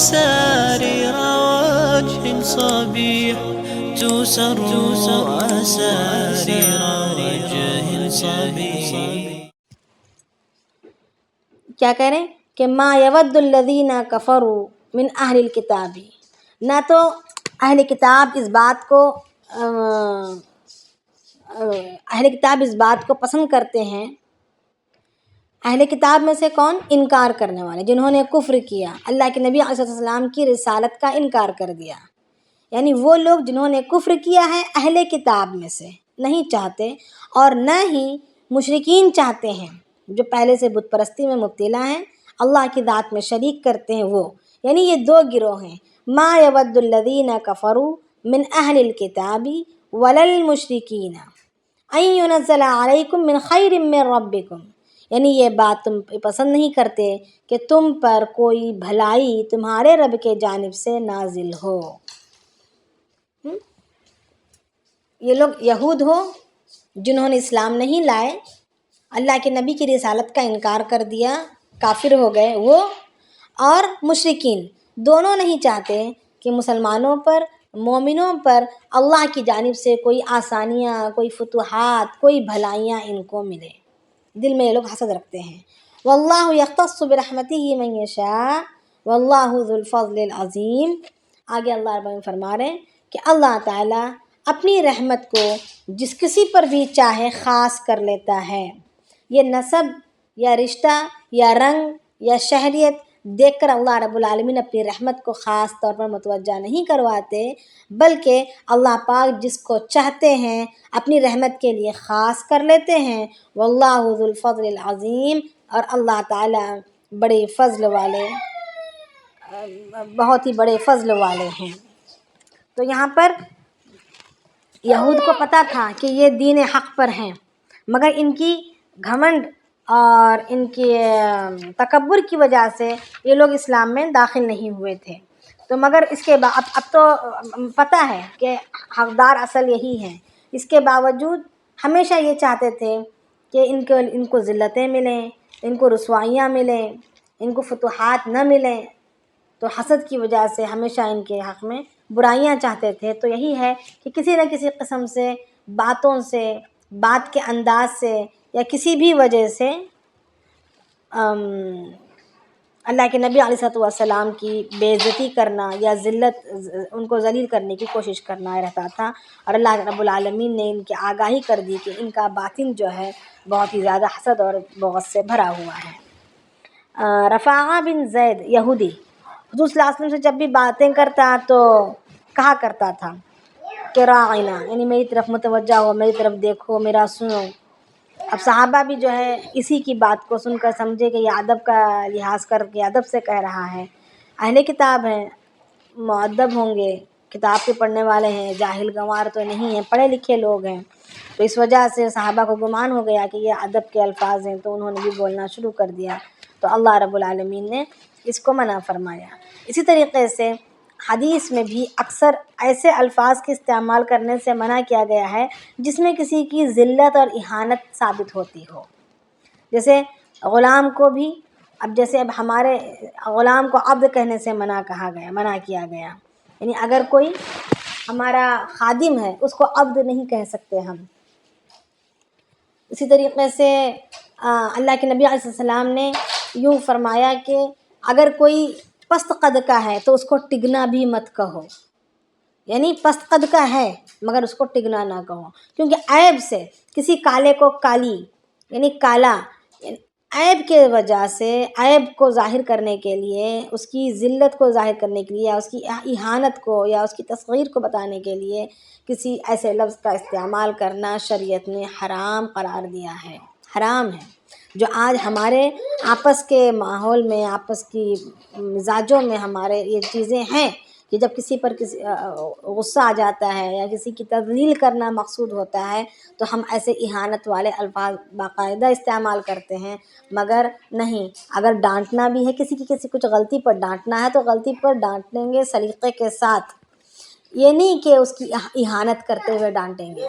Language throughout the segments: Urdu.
أسارير وجه صبيح تسر أسارير وجه صبيح. کیا کریں کہ ما یود الذین کفروا من اہل الکتاب، نہ تو اہل کتاب اس بات کو پسند کرتے ہیں. اہل کتاب میں سے کون؟ انکار کرنے والے، جنہوں نے کفر کیا، اللہ کے نبی علیہ السلام کی رسالت کا انکار کر دیا. یعنی وہ لوگ جنہوں نے کفر کیا ہے اہل کتاب میں سے نہیں چاہتے، اور نہ ہی مشرکین چاہتے ہیں جو پہلے سے بت پرستی میں مبتلا ہیں، اللہ کی ذات میں شریک کرتے ہیں وہ. یعنی یہ دو گروہ ہیں. ما یود الذین کفروا من اہل الکتاب ولا المشرکین ان ینزل علیکم من خیر من ربکم. یعنی یہ بات تم پسند نہیں کرتے کہ تم پر کوئی بھلائی تمہارے رب کے جانب سے نازل ہو. یہ لوگ یہود ہو جنہوں نے اسلام نہیں لائے، اللہ کے نبی کی رسالت کا انکار کر دیا، کافر ہو گئے وہ، اور مشرکین دونوں نہیں چاہتے کہ مسلمانوں پر، مومنوں پر اللہ کی جانب سے کوئی آسانیاں، کوئی فتوحات، کوئی بھلائیاں ان کو ملے. دل میں یہ لوگ حسد رکھتے ہیں. واللہ یختص برحمتہ من یشاء واللہ ذو الفضل العظیم. آگے اللہ رب العالمین فرما رہے ہیں کہ اللہ تعالیٰ اپنی رحمت کو جس کسی پر بھی چاہے خاص کر لیتا ہے. یہ نسب یا رشتہ یا رنگ یا شہریت دیکھ کر اللہ رب العالمین اپنی رحمت کو خاص طور پر متوجہ نہیں کرواتے، بلکہ اللہ پاک جس کو چاہتے ہیں اپنی رحمت کے لیے خاص کر لیتے ہیں. واللہ ذو الفضل العظیم، اور اللہ تعالیٰ بڑے فضل والے، بہت ہی بڑے فضل والے ہیں. تو یہاں پر یہود کو پتہ تھا کہ یہ دین حق پر ہیں، مگر ان کی گھمنڈ اور ان کے تکبر کی وجہ سے یہ لوگ اسلام میں داخل نہیں ہوئے تھے. تو مگر اس کے بعد اب تو پتہ ہے کہ حقدار اصل یہی ہیں، اس کے باوجود ہمیشہ یہ چاہتے تھے کہ ان کو ذلتیں ملیں، ان کو رسوائیاں ملیں، ان کو فتوحات نہ ملیں. تو حسد کی وجہ سے ہمیشہ ان کے حق میں برائیاں چاہتے تھے. تو یہی ہے کہ کسی نہ کسی قسم سے، باتوں سے، بات کے انداز سے، یا کسی بھی وجہ سے اللہ کے نبی علیہ السلام کی بے عزتی کرنا یا ذلت، ان کو ذلیل کرنے کی کوشش کرنا رہتا تھا. اور اللہ رب العالمین نے ان کی آگاہی کر دی کہ ان کا باطن جو ہے بہت ہی زیادہ حسد اور بغض سے بھرا ہوا ہے. رفاعہ بن زید یہودی حضور صلی اللہ علیہ وسلم سے جب بھی باتیں کرتا تو کہا کرتا تھا کہ راعنا، یعنی میری طرف متوجہ ہو، میری طرف دیکھو، میرا سنو. اب صحابہ بھی جو ہے اسی کی بات کو سن کر سمجھے کہ یہ ادب کا لحاظ کر کے ادب سے کہہ رہا ہے. اہل کتاب ہیں، مؤدب ہوں گے، کتاب کے پڑھنے والے ہیں، جاہل گنوار تو نہیں ہیں، پڑھے لکھے لوگ ہیں. تو اس وجہ سے صحابہ کو گمان ہو گیا کہ یہ ادب کے الفاظ ہیں، تو انہوں نے بھی بولنا شروع کر دیا. تو اللہ رب العالمین نے اس کو منع فرمایا. اسی طریقے سے حدیث میں بھی اکثر ایسے الفاظ کے استعمال کرنے سے منع کیا گیا ہے جس میں کسی کی ذلت اور اہانت ثابت ہوتی ہو. جیسے غلام کو بھی، اب ہمارے غلام کو عبد کہنے سے منع کیا گیا. یعنی اگر کوئی ہمارا خادم ہے اس کو عبد نہیں کہہ سکتے ہم. اسی طریقے سے اللہ کے نبی علیہ السلام نے یوں فرمایا کہ اگر کوئی پست قد کا ہے تو اس کو ٹگنا بھی مت کہو. یعنی پست قد کا ہے مگر اس کو ٹگنا نہ کہو، کیونکہ عیب سے، کسی کالے کو کالی یعنی کالا، عیب کے وجہ سے، عیب کو ظاہر کرنے کے لیے، اس کی ذلت کو ظاہر کرنے کے لیے، یا اس کی اہانت کو یا اس کی تصغیر کو بتانے کے لیے کسی ایسے لفظ کا استعمال کرنا شریعت نے حرام قرار دیا ہے، حرام ہے. جو آج ہمارے آپس کے ماحول میں، آپس کی مزاجوں میں ہمارے یہ چیزیں ہیں کہ جب کسی پر غصہ آ جاتا ہے یا کسی کی تذلیل کرنا مقصود ہوتا ہے تو ہم ایسے اہانت والے الفاظ باقاعدہ استعمال کرتے ہیں. مگر نہیں، اگر ڈانٹنا بھی ہے کسی کچھ غلطی پر ڈانٹنا ہے تو غلطی پر ڈانٹیں گے سلیقے کے ساتھ. یہ نہیں کہ اس کی اہانت کرتے ہوئے ڈانٹیں گے.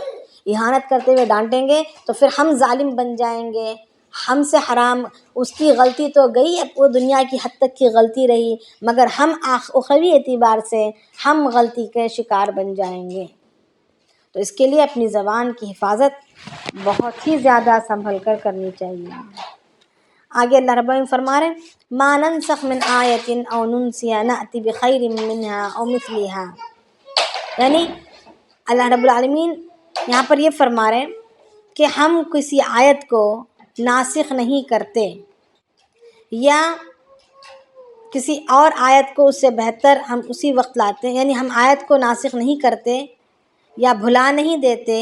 اہانت کرتے ہوئے ڈانٹیں گے تو پھر ہم ظالم بن جائیں گے، ہم سے حرام، اس کی غلطی تو گئی، اب وہ دنیا کی حد تک کی غلطی رہی، مگر ہم اخروی اعتبار سے ہم غلطی کے شکار بن جائیں گے۔ تو اس کے لیے اپنی زبان کی حفاظت بہت ہی زیادہ سنبھل کر کرنی چاہیے۔ آگے اللہ رب العالمین فرما رہے ہیں ما ننسخ من آیت او ننسیها نأتی بخیر منها او مثلها، یعنی اللہ رب العالمین یہاں پر یہ فرما رہے ہیں کہ ہم کسی آیت کو ناسخ نہیں کرتے یا کسی اور آیت کو اس سے بہتر ہم اسی وقت لاتے ہیں، یعنی ہم آیت کو ناسخ نہیں کرتے یا بھلا نہیں دیتے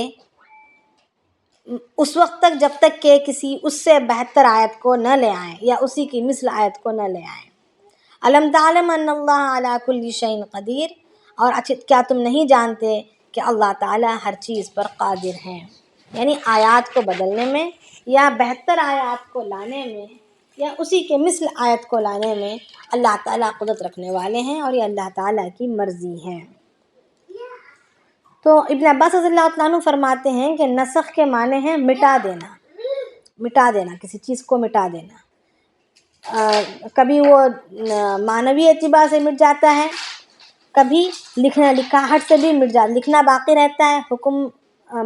اس وقت تک جب تک کہ کسی اس سے بہتر آیت کو نہ لے آئیں یا اسی کی مثل آیت کو نہ لے آئیں۔ الم تعلم ان اللہ علی کل شیء قدیر، اور کیا تم نہیں جانتے کہ اللہ تعالیٰ ہر چیز پر قادر ہیں، یعنی آیات کو بدلنے میں یا بہتر آیات کو لانے میں یا اسی کے مثل آیت کو لانے میں اللہ تعالیٰ قدرت رکھنے والے ہیں، اور یہ اللہ تعالیٰ کی مرضی ہے۔ تو ابن عباس رضی اللہ عنہ فرماتے ہیں کہ نسخ کے معنی ہیں مٹا دینا، مٹا دینا، کسی چیز کو مٹا دینا۔ کبھی وہ معنوی اعتبار سے مٹ جاتا ہے، کبھی لکھاہٹ سے بھی مٹ جاتا، لکھنا باقی رہتا ہے، حکم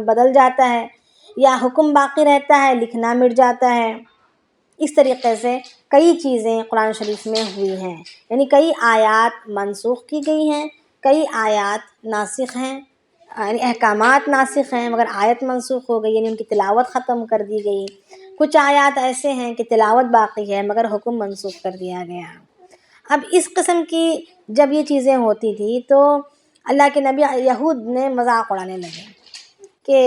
بدل جاتا ہے، یا حکم باقی رہتا ہے، لکھنا مٹ جاتا ہے۔ اس طریقے سے کئی چیزیں قرآن شریف میں ہوئی ہیں، یعنی کئی آیات منسوخ کی گئی ہیں، کئی آیات ناسخ ہیں، یعنی احکامات ناسخ ہیں مگر آیت منسوخ ہو گئی، یعنی ان کی تلاوت ختم کر دی گئی۔ کچھ آیات ایسے ہیں کہ تلاوت باقی ہے مگر حکم منسوخ کر دیا گیا۔ اب اس قسم کی جب یہ چیزیں ہوتی تھی تو اللہ کے نبی یہود نے مذاق اڑانے لگے کہ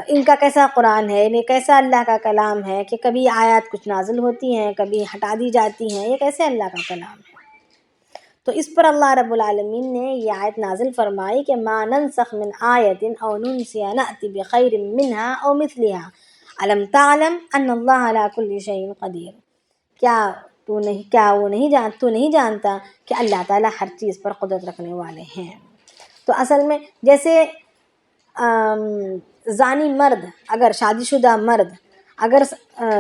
ان کا کیسا قرآن ہے، یہ کیسا اللہ کا کلام ہے کہ کبھی آیات کچھ نازل ہوتی ہیں کبھی ہٹا دی جاتی ہیں، یہ کیسے اللہ کا کلام ہے؟ تو اس پر اللہ رب العالمین نے یہ آیت نازل فرمائی کہ ما ننسخ من آیت او ننسیها نأتی بخیر منها او مثلها الم تعلم ان اللہ علی کل شیء قدیر، تو نہیں جانتا کہ اللہ تعالیٰ ہر چیز پر قدرت رکھنے والے ہیں۔ تو اصل میں جیسے زانی مرد، اگر شادی شدہ مرد اگر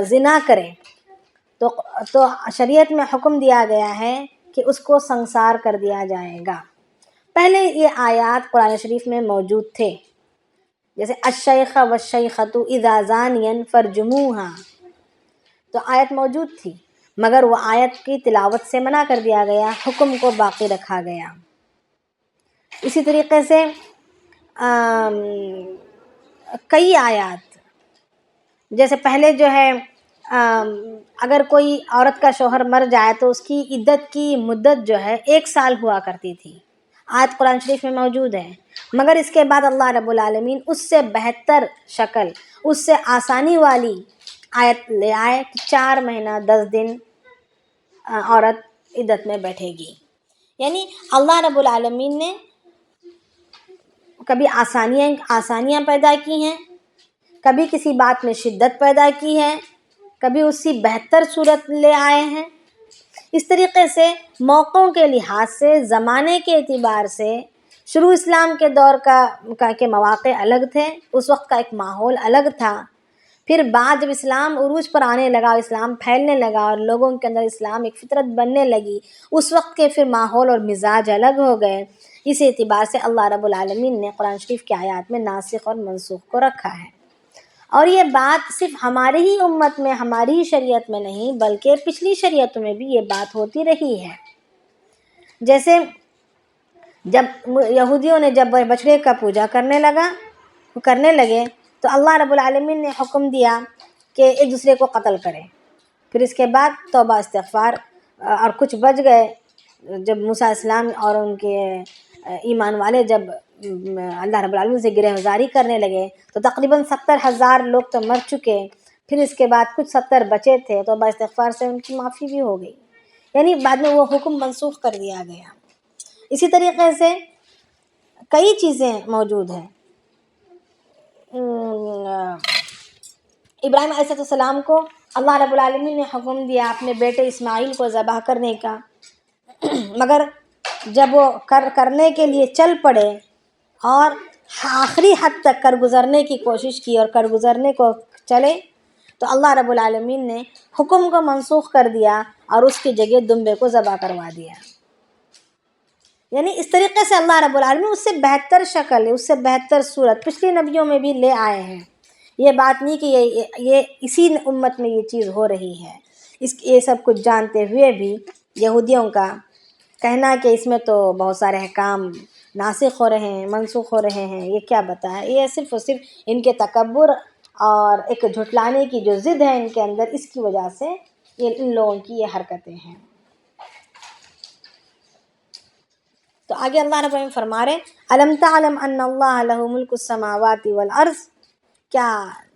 زنا کرے تو شریعت میں حکم دیا گیا ہے کہ اس کو سنسار کر دیا جائے گا۔ پہلے یہ آیات قرآن شریف میں موجود تھے، جیسے الشیخ والشیخۃ اذا زانیا فرجموها، تو آیت موجود تھی مگر وہ آیت کی تلاوت سے منع کر دیا گیا، حکم کو باقی رکھا گیا۔ اسی طریقے سے کئی آیات، جیسے پہلے جو ہے اگر کوئی عورت کا شوہر مر جائے تو اس کی عدت کی مدت جو ہے 1 سال ہوا کرتی تھی، آیت قرآن شریف میں موجود ہے، مگر اس کے بعد اللہ رب العالمین اس سے بہتر شکل، اس سے آسانی والی آیت لے آئے کہ 4 مہینہ 10 دن عورت عدت میں بیٹھے گی۔ یعنی اللہ رب العالمین نے کبھی آسانیاں پیدا کی ہیں، کبھی کسی بات میں شدت پیدا کی ہے، کبھی اسی بہتر صورت لے آئے ہیں۔ اس طریقے سے موقعوں کے لحاظ سے، زمانے کے اعتبار سے، شروع اسلام کے دور کے مواقع الگ تھے، اس وقت کا ایک ماحول الگ تھا، پھر بعد جب اسلام عروج پر آنے لگا، اسلام پھیلنے لگا اور لوگوں کے اندر اسلام ایک فطرت بننے لگی، اس وقت کے پھر ماحول اور مزاج الگ ہو گئے۔ اس اعتبار سے اللہ رب العالمین نے قرآن شریف کی آیات میں ناسخ اور منسوخ کو رکھا ہے، اور یہ بات صرف ہماری ہی امت میں، ہماری ہی شریعت میں نہیں بلکہ پچھلی شریعتوں میں بھی یہ بات ہوتی رہی ہے۔ جیسے جب یہودیوں نے جب بچڑے کا پوجا کرنے لگے تو اللہ رب العالمین نے حکم دیا کہ ایک دوسرے کو قتل کریں، پھر اس کے بعد توبہ استغفار، اور کچھ بچ گئے۔ جب موسیٰ علیہ السلام اور ان کے ایمان والے جب اللہ رب العالمین سے گرہ گزاری کرنے لگے تو تقریباً 70,000 لوگ تو مر چکے، پھر اس کے بعد کچھ 70 بچے تھے، توبہ استغفار سے ان کی معافی بھی ہو گئی، یعنی بعد میں وہ حکم منسوخ کر دیا گیا۔ اسی طریقے سے کئی چیزیں موجود ہیں۔ ابراہیم علیہ السلام کو اللہ رب العالمین نے حکم دیا اپنے بیٹے اسماعیل کو ذبح کرنے کا، مگر جب وہ کرنے کے لیے چل پڑے اور آخری حد تک کر گزرنے کی کوشش کی اور کر گزرنے کو چلے تو اللہ رب العالمین نے حکم کو منسوخ کر دیا اور اس کی جگہ دمبے کو ذبح کروا دیا۔ یعنی اس طریقے سے اللہ رب العالمین اس سے بہتر شکل، اس سے بہتر صورت پچھلی نبیوں میں بھی لے آئے ہیں۔ یہ بات نہیں کہ یہ اسی امت میں یہ چیز ہو رہی ہے۔ یہ سب کچھ جانتے ہوئے بھی یہودیوں کا کہنا کہ اس میں تو بہت سارے احکام ناسخ ہو رہے ہیں، منسوخ ہو رہے ہیں، یہ کیا بتایا؟ یہ صرف اور صرف ان کے تکبر اور ایک جھٹلانے کی جو ضد ہے ان کے اندر، اس کی وجہ سے ان لوگوں کی یہ حرکتیں ہیں۔ تو آگے اللہ رب العالمین فرما رہے الم تعلم ان اللہ لہ ملک السماوات والارض، کیا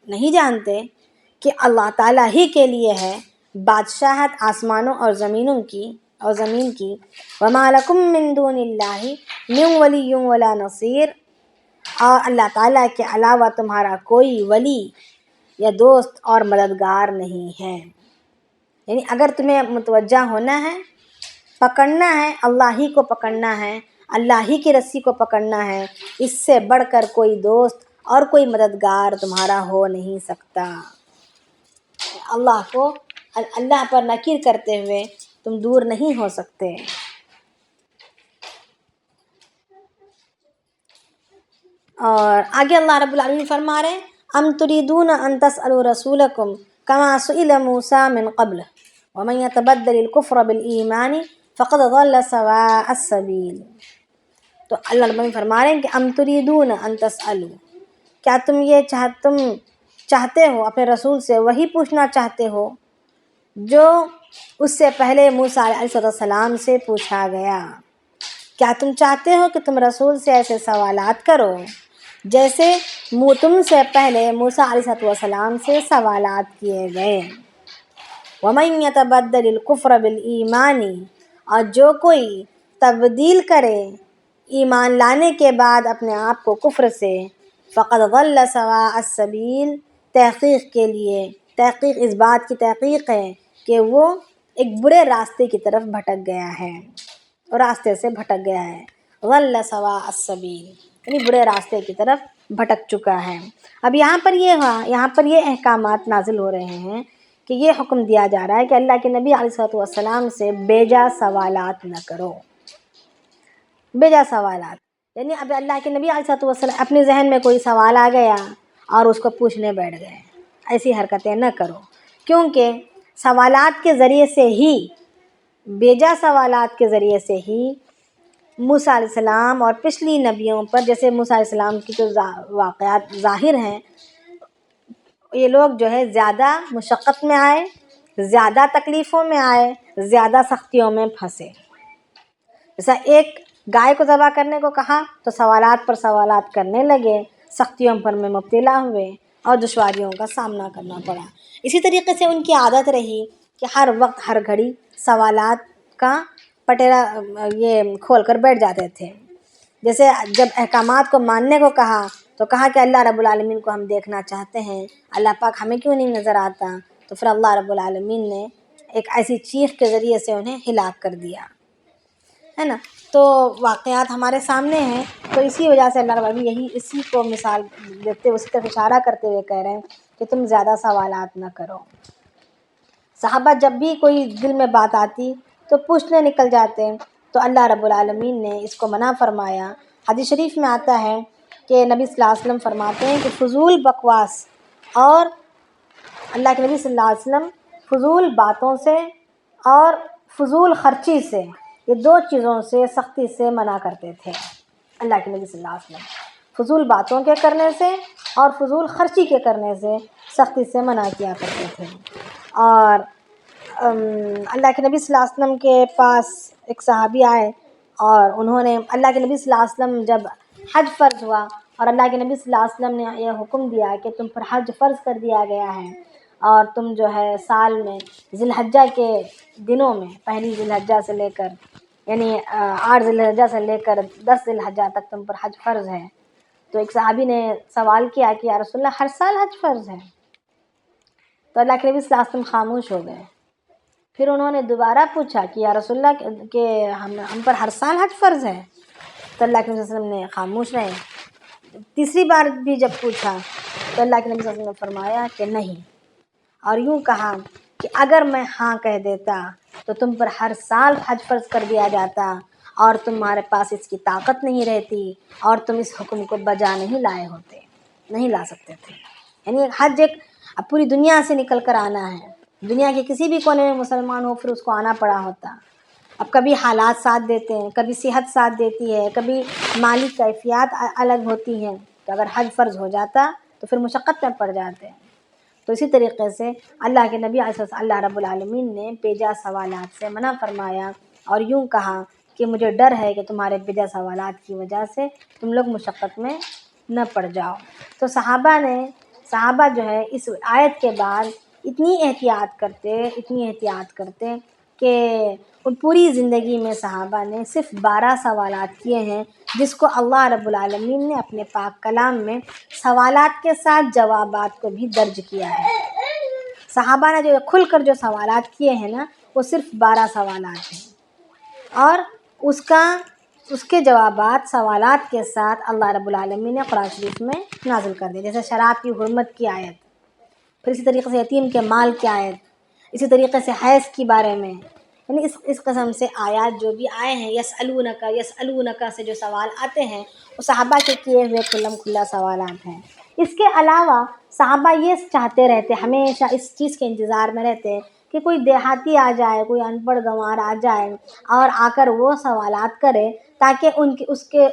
نہیں جانتے کہ اللہ تعالیٰ ہی کے لیے ہے بادشاہت آسمانوں اور زمین کی، وما لکم من دون اللہ من ولی ولا نصیر، اور اللہ تعالیٰ کے علاوہ تمہارا کوئی ولی یا دوست اور مددگار نہیں ہے۔ یعنی اگر تمہیں متوجہ ہونا ہے، پکڑنا ہے، اللہ ہی کو پکڑنا ہے، اللہ ہی کی رسی کو پکڑنا ہے، اس سے بڑھ کر کوئی دوست اور کوئی مددگار تمہارا ہو نہیں سکتا۔ اللہ پر نکیر کرتے ہوئے تم دور نہیں ہو سکتے۔ اور آگے اللہ رب العالمین فرما رہے ام تریدون ان تسألوا رسولکم کما سئل موسیٰ من قبل ومن يتبدل الكفر بالایمان فقد ضل سواء السبیل۔ تو اللہ رب العالمین فرما رہے ہیں کہ ام تریدون ان تسألوا، کیا تم چاہتے ہو اپنے رسول سے وہی پوچھنا چاہتے ہو جو اس سے پہلے موسیٰ علیہ السلام سے پوچھا گیا؟ کیا تم چاہتے ہو کہ تم رسول سے ایسے سوالات کرو جیسے تم سے پہلے موسیٰ علیہ السلام سے سوالات کیے گئے؟ وَمَن يَتَبَدَّلِ الْكُفْرَ بِالْإِيمَانِ، اور جو کوئی تبدیل کرے ایمان لانے کے بعد اپنے آپ کو کفر سے، فَقَدْ ضَلَّ سَوَاءَ السَّبِيلِ، تحقیق اس بات کی تحقیق ہے کہ وہ ایک برے راستے کی طرف بھٹک گیا ہے، راستے سے بھٹک گیا ہے۔ ضَلَّ سَوَاءَ السَّبِيلِ یعنی برے راستے کی طرف بھٹک چکا ہے۔ اب یہاں پر یہ احکامات نازل ہو رہے ہیں کہ یہ حکم دیا جا رہا ہے کہ اللہ کے نبی علیہ السلام سے بیجا سوالات نہ کرو۔ بیجا سوالات یعنی اب اللہ کے نبی علیہ السلام اپنے ذہن میں کوئی سوال آ گیا اور اس کو پوچھنے بیٹھ گئے، ایسی حرکتیں نہ کرو، کیونکہ سوالات کے ذریعے سے ہی، بیجا سوالات کے ذریعے سے ہی موسیٰ علیہ السلام اور پچھلی نبیوں پر، جیسے موسیٰ علیہ السلام کی جو واقعات ظاہر ہیں، یہ لوگ جو ہے زیادہ مشقت میں آئے، زیادہ تکلیفوں میں آئے، زیادہ سختیوں میں پھنسے۔ جیسا ایک گائے کو ذبح کرنے کو کہا تو سوالات پر سوالات کرنے لگے، سختیوں پر میں مبتلا ہوئے اور دشواریوں کا سامنا کرنا پڑا۔ اسی طریقے سے ان کی عادت رہی کہ ہر وقت ہر گھڑی سوالات کا پٹیرا یہ کھول کر بیٹھ جاتے تھے۔ جیسے جب احکامات کو ماننے کو کہا تو کہا کہ اللہ رب العالمین کو ہم دیکھنا چاہتے ہیں، اللہ پاک ہمیں کیوں نہیں نظر آتا؟ تو پھر اللہ رب العالمین نے ایک ایسی چیخ کے ذریعے سے انہیں ہلاک کر دیا، ہے نا۔ تو واقعات ہمارے سامنے ہیں، تو اسی وجہ سے اللہ رب العالمین اسی کو مثال دیتے، اسی طرف اشارہ کرتے ہوئے کہہ رہے ہیں کہ تم زیادہ سوالات نہ کرو۔ صحابہ جب بھی کوئی دل میں بات آتی تو پوچھنے نکل جاتے، تو اللہ رب العالمین نے اس کو منع فرمایا۔ حدیث شریف میں آتا ہے کہ نبی صلی اللہ علیہ وسلم فرماتے ہیں کہ فضول بکواس اور اللہ کے نبی صلی اللہ علیہ وسلم فضول باتوں سے اور فضول خرچی سے، یہ دو چیزوں سے سختی سے منع کرتے تھے۔ اللہ کے نبی صلی اللہ علیہ وسلم فضول باتوں کے کرنے سے اور فضول خرچی کے کرنے سے سختی سے منع کیا کرتے تھے۔ اور اللہ کے نبی صلی اللہ علیہ وسلم کے پاس ایک صحابی آئے اور انہوں نے اللہ کے نبی صلی اللہ علیہ وسلم جب حج فرض ہوا اور اللہ کے نبی صلی اللہ علیہ وسلم نے یہ حکم دیا کہ تم پر حج فرض کر دیا گیا ہے اور تم جو ہے سال میں ذی الحجہ کے دنوں میں، پہلی ذی الحجہ سے لے کر یعنی 8 ذی الحجہ سے لے کر 10 ذی الحجہ تک تم پر حج فرض ہے۔ تو ایک صحابی نے سوال کیا کہ یا رسول اللہ ہر سال حج فرض ہے؟ تو اللہ کے نبی صلی اللہ علیہ وسلم خاموش ہو گئے۔ پھر انہوں نے دوبارہ پوچھا کہ یا رسول اللہ کہ ہم پر ہر سال حج فرض ہے؟ تو اللہ کے نبی صلی اللہ علیہ وسلم نے خاموش رہے۔ تیسری بار بھی جب پوچھا تو اللہ کے نبی صلی اللہ علیہ وسلم نے فرمایا کہ نہیں، اور یوں کہا کہ اگر میں ہاں کہہ دیتا تو تم پر ہر سال حج فرض کر دیا جاتا اور تمہارے پاس اس کی طاقت نہیں رہتی اور تم اس حکم کو بجا نہیں لائے ہوتے، نہیں لا سکتے تھے۔ یعنی حج ایک اب پوری دنیا سے نکل کر آنا ہے، دنیا کے کسی بھی کونے میں مسلمان ہو پھر اس کو آنا پڑا ہوتا۔ اب کبھی حالات ساتھ دیتے ہیں، کبھی صحت ساتھ دیتی ہے، کبھی مالی کیفیات الگ ہوتی ہیں، تو اگر حج فرض ہو جاتا تو پھر مشقت میں پڑ جاتے ہیں۔ تو اسی طریقے سے اللہ کے نبی علیہ السلام اللہ رب العالمین نے بیجا سوالات سے منع فرمایا اور یوں کہا کہ مجھے ڈر ہے کہ تمہارے بیجا سوالات کی وجہ سے تم لوگ مشقت میں نہ پڑ جاؤ۔ تو صحابہ جو ہے اس آیت کے بعد اتنی احتیاط کرتے کہ ان پوری زندگی میں صحابہ نے صرف 12 سوالات کیے ہیں، جس کو اللہ رب العالمین نے اپنے پاک کلام میں سوالات کے ساتھ جوابات کو بھی درج کیا ہے۔ صحابہ نے جو کھل کر جو سوالات کیے ہیں نا وہ صرف 12 سوالات ہیں، اور اس کے جوابات سوالات کے ساتھ اللہ رب العالمین نے قرآن شریف میں نازل کر دیے، جیسے شراب کی حرمت کی آیت، پھر اسی طریقے سے یتیم کے مال کی آیت، اسی طریقے سے حیض کے بارے میں، یعنی اس قسم سے آیات جو بھی آئے ہیں، یسألونک سے جو سوال آتے ہیں وہ صحابہ کے کیے ہوئے کھلا سوالات ہیں۔ اس کے علاوہ صحابہ یہ چاہتے رہتے، ہمیشہ اس چیز کے انتظار میں رہتے کہ کوئی دیہاتی آ جائے، کوئی ان پڑھ گنوار آ جائے اور آ کر وہ سوالات کرے تاکہ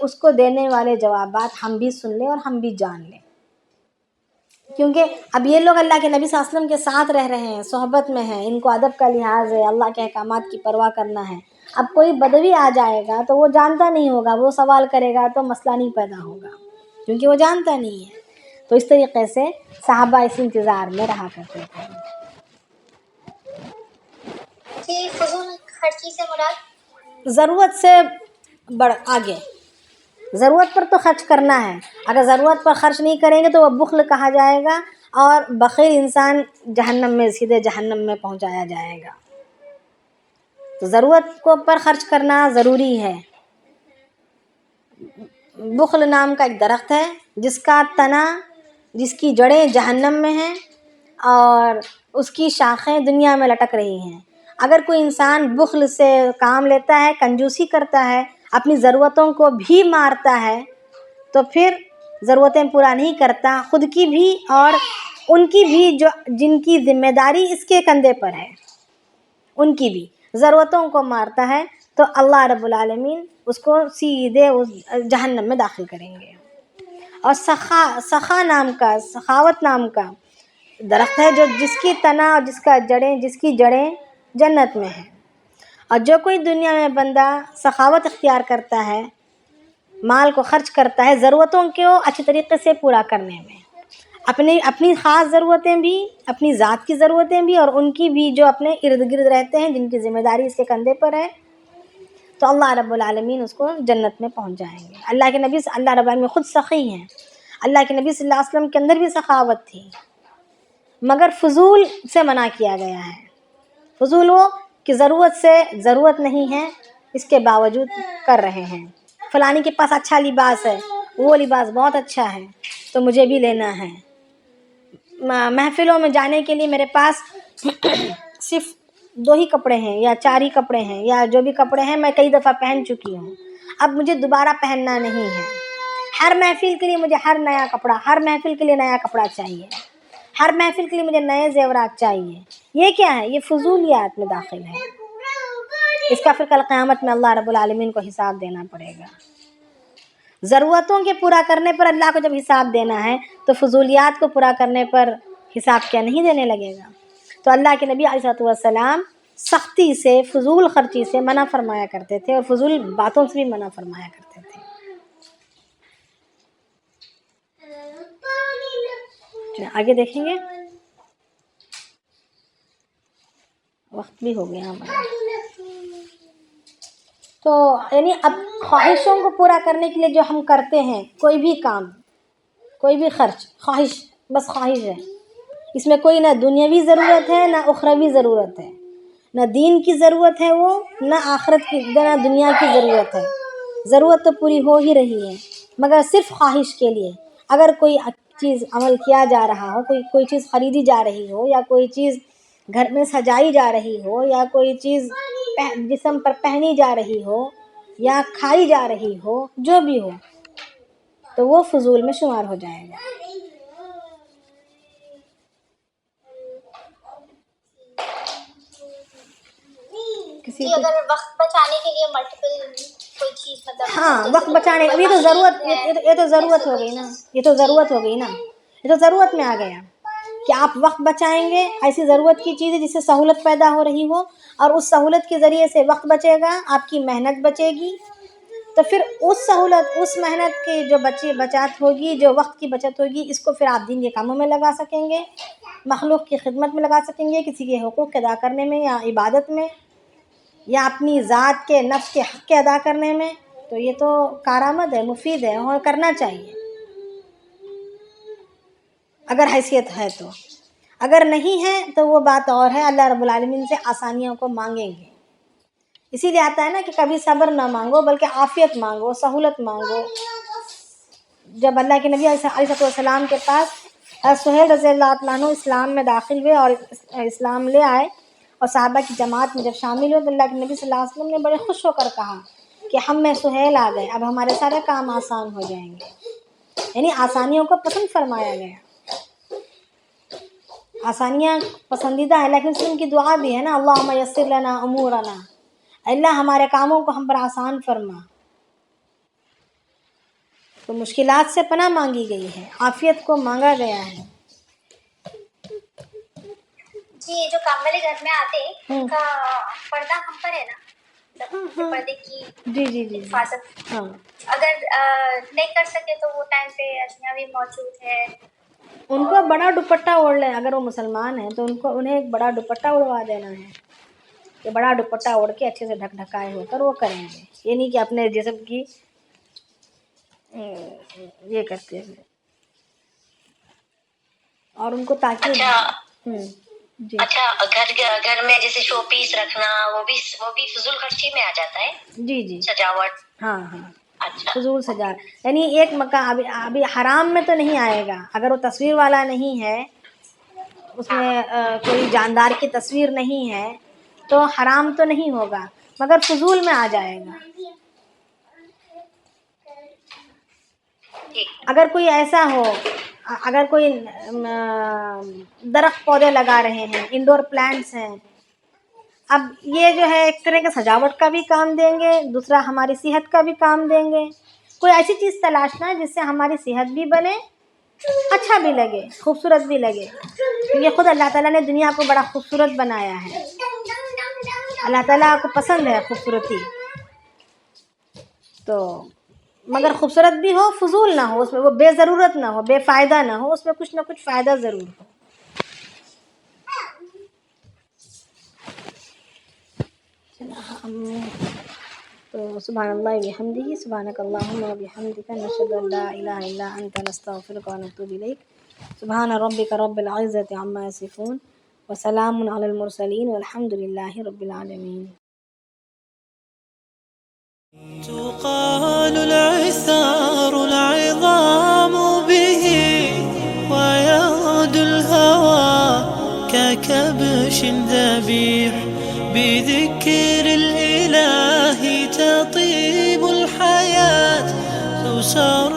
اس کو دینے والے جوابات ہم بھی سن لیں اور ہم بھی جان لیں، کیونکہ اب یہ لوگ اللہ کے نبی صلی اللہ علیہ وسلم کے ساتھ رہ رہے ہیں، صحبت میں ہیں، ان کو ادب کا لحاظ ہے، اللہ کے احکامات کی پرواہ کرنا ہے۔ اب کوئی بدوی آ جائے گا تو وہ جانتا نہیں ہوگا، وہ سوال کرے گا تو مسئلہ نہیں پیدا ہوگا کیونکہ وہ جانتا نہیں ہے۔ تو اس طریقے سے صحابہ اس انتظار میں رہا کرتے تھے۔ کہ فضول خرچی سے مراد ضرورت سے آگے، ضرورت پر تو خرچ کرنا ہے، اگر ضرورت پر خرچ نہیں کریں گے تو وہ بخل کہا جائے گا اور بخیل انسان سیدھے جہنم میں پہنچایا جائے گا۔ تو ضرورت کو پر خرچ کرنا ضروری ہے۔ بخل نام کا ایک درخت ہے جس کا تنا، جس کی جڑیں جہنم میں ہیں اور اس کی شاخیں دنیا میں لٹک رہی ہیں۔ اگر کوئی انسان بخل سے کام لیتا ہے، کنجوسی کرتا ہے، اپنی ضرورتوں کو بھی مارتا ہے تو پھر ضرورتیں پورا نہیں کرتا، خود کی بھی اور ان کی بھی جن کی ذمہ داری اس کے کندھے پر ہے، ان کی بھی ضرورتوں کو مارتا ہے تو اللہ رب العالمین اس کو سیدھے جہنم میں داخل کریں گے۔ اور سخاوت نام کا درخت ہے جس کی تنا اور جس کی جڑیں جنت میں ہیں۔ اور جو کوئی دنیا میں بندہ سخاوت اختیار کرتا ہے، مال کو خرچ کرتا ہے ضرورتوں کو اچھی طریقے سے پورا کرنے میں، اپنی خاص ضرورتیں بھی، اپنی ذات کی ضرورتیں بھی اور ان کی بھی جو اپنے ارد گرد رہتے ہیں، جن کی ذمہ داری اس کے کندھے پر ہے، تو اللہ رب العالمین اس کو جنت میں پہنچ جائیں گے۔ اللہ رب العالمین خود سخی ہیں، اللہ کے نبی صلی اللہ علیہ وسلم کے اندر بھی سخاوت تھی، مگر فضول سے منع کیا گیا ہے۔ فضول وہ کہ ضرورت نہیں ہے، اس کے باوجود کر رہے ہیں۔ فلانی کے پاس اچھا لباس ہے، وہ لباس بہت اچھا ہے تو مجھے بھی لینا ہے۔ محفلوں میں جانے کے لیے میرے پاس صرف 2 ہی کپڑے ہیں یا 4 ہی کپڑے ہیں، یا جو بھی کپڑے ہیں میں کئی دفعہ پہن چکی ہوں، اب مجھے دوبارہ پہننا نہیں ہے۔ ہر محفل کے لیے مجھے ہر محفل کے لیے نیا کپڑا چاہیے، ہر محفل کے لیے مجھے نئے زیورات چاہیے۔ یہ کیا ہے؟ یہ فضولیات میں داخل ہے۔ اس کا پھر کل قیامت میں اللہ رب العالمین کو حساب دینا پڑے گا۔ ضرورتوں کے پورا کرنے پر اللہ کو جب حساب دینا ہے تو فضولیات کو پورا کرنے پر حساب کیا نہیں دینے لگے گا؟ تو اللہ کے نبی علیہ السلام سختی سے، فضول خرچی سے منع فرمایا کرتے تھے اور فضول باتوں سے بھی منع فرمایا کرتے تھے۔ آگے دیکھیں گے، وقت بھی ہو گیا ہمارا۔ تو یعنی اب خواہشوں کو پورا کرنے کے لیے جو ہم کرتے ہیں، کوئی بھی کام، کوئی بھی خرچ، بس خواہش ہے، اس میں کوئی نہ دنیاوی ضرورت ہے نہ اخروی ضرورت ہے، نہ دین کی ضرورت ہے وہ، نہ آخرت کی، نہ دنیا کی ضرورت ہے۔ ضرورت تو پوری ہو ہی رہی ہے مگر صرف خواہش کے لیے۔ اگر کوئی چیز عمل کیا جا رہا ہو، کوئی چیز خریدی جا رہی ہو، یا کوئی چیز گھر میں سجائی جا رہی ہو، یا کوئی چیز جسم پر پہنی جا رہی ہو، یا کھائی جا رہی ہو، جو بھی ہو تو وہ فضول میں شمار ہو جائے گا. کسی جی اگر وقت بچانے کے لیے ملٹیپل کوئی چیز مطلب ہاں وقت بچانے، اب یہ تو ضرورت، یہ تو ضرورت ہو گئی نا، یہ تو ضرورت ہو گئی نا، یہ تو ضرورت میں آ گیا کہ آپ وقت بچائیں گے. ایسی ضرورت کی چیز ہے جس سے سہولت پیدا ہو رہی ہو، اور اس سہولت کے ذریعے سے وقت بچے گا، آپ کی محنت بچے گی. تو پھر اس سہولت، اس محنت کی جو بچت ہوگی، جو وقت کی بچت ہوگی، اس کو پھر آپ دین کے کاموں میں لگا سکیں گے، مخلوق کی خدمت میں لگا سکیں گے، کسی کے حقوق ادا کرنے میں، یا عبادت میں، یا اپنی ذات کے نفس کے حق کے ادا کرنے میں. تو یہ تو کارآمد ہے، مفید ہے، اور کرنا چاہیے اگر حیثیت ہے تو. اگر نہیں ہے تو وہ بات اور ہے، اللہ رب العالمین سے آسانیوں کو مانگیں گے. اسی لیے آتا ہے نا کہ کبھی صبر نہ مانگو بلکہ عافیت مانگو، سہولت مانگو. جب اللہ کے نبی علیہ السلام کے پاس سہیل رضی اللہ عنہ اسلام میں داخل ہوئے اور اسلام لے آئے، اور صحابہ کی جماعت میں جب شامل ہوئے، تو اللہ کے نبی صلی اللہ علیہ وسلم نے بڑے خوش ہو کر کہا کہ ہم میں سہیل آ گئے، اب ہمارے سارے کام آسان ہو جائیں گے. یعنی آسانیوں کو پسند فرمایا گیا. آسانیاں پسندیدہ ہیں، لیکن اس کی دعا بھی ہے نا، اللہم یسر لنا امورنا، اللہ ہمارے کاموں کو ہم پر آسان فرما. تو مشکلات سے پناہ مانگی گئی ہے، عافیت کو مانگا گیا ہے. جی جو کام والے گھر میں آتے ہیں ان کا پردہ ہم پر ہے نا، پردے کی جی جی جی حفاظت. ہاں، اگر نہیں کر سکے تو وہ ٹائم پہ اجنبی موجود ہے، ان کو بڑا دوپٹہ اوڑھ لیں. اگر وہ مسلمان ہیں تو انہیں ایک بڑا دوپٹہ اڑوا دینا ہے، کہ بڑا دوپٹہ اوڑھ کے اچھے سے ڈھکائے ہو کر وہ کریں گے. یہ نہیں کہ اپنے جسم کی یہ کرتے ہیں. اور ان کو تاکید جی. اچھا گھر میں جیسے شو پیس رکھنا وہ بھی فضول خرچی میں آ جاتا ہے. جی جی سجاوٹ. ہاں ہاں، فضول سجا، یعنی ایک مکان ابھی حرام میں تو نہیں آئے گا اگر وہ تصویر والا نہیں ہے، اس میں کوئی جاندار کی تصویر نہیں ہے تو حرام تو نہیں ہوگا، مگر فضول میں آ جائے گا. اگر کوئی ایسا ہو، اگر کوئی درخت پودے لگا رہے ہیں، انڈور پلانٹس ہیں، اب یہ جو ہے ایک طرح کا سجاوٹ کا بھی کام دیں گے، دوسرا ہماری صحت کا بھی کام دیں گے. کوئی ایسی چیز تلاشنا ہے جس سے ہماری صحت بھی بنے، اچھا بھی لگے، خوبصورت بھی لگے. کیونکہ خود اللہ تعالیٰ نے دنیا کو بڑا خوبصورت بنایا ہے، اللہ تعالیٰ کو پسند ہے خوبصورتی. تو مگر خوبصورت بھی ہو، فضول نہ ہو، اس میں وہ بے ضرورت نہ ہو، بے فائدہ نہ ہو، اس میں کچھ نہ کچھ فائدہ ضرور ہو. تو سبحان اللہ وبحمدہ، سبحانک اللہم وبحمدک، نشہد ان لا الہ الا انت، نستغفرک ونتوب الیک. سبحان ربک رب العزۃ عما یصفون، وسلام علی المرسلین، والحمد للہ رب العالمین. تقال العثار العظام به، ويعود الهوى ككبش ذبيح. بذكر الإله تطيب الحياة، تسر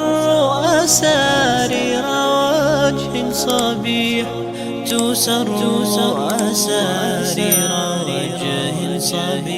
أسارير وجه صبيح، تسر أسارير وجه صبيح.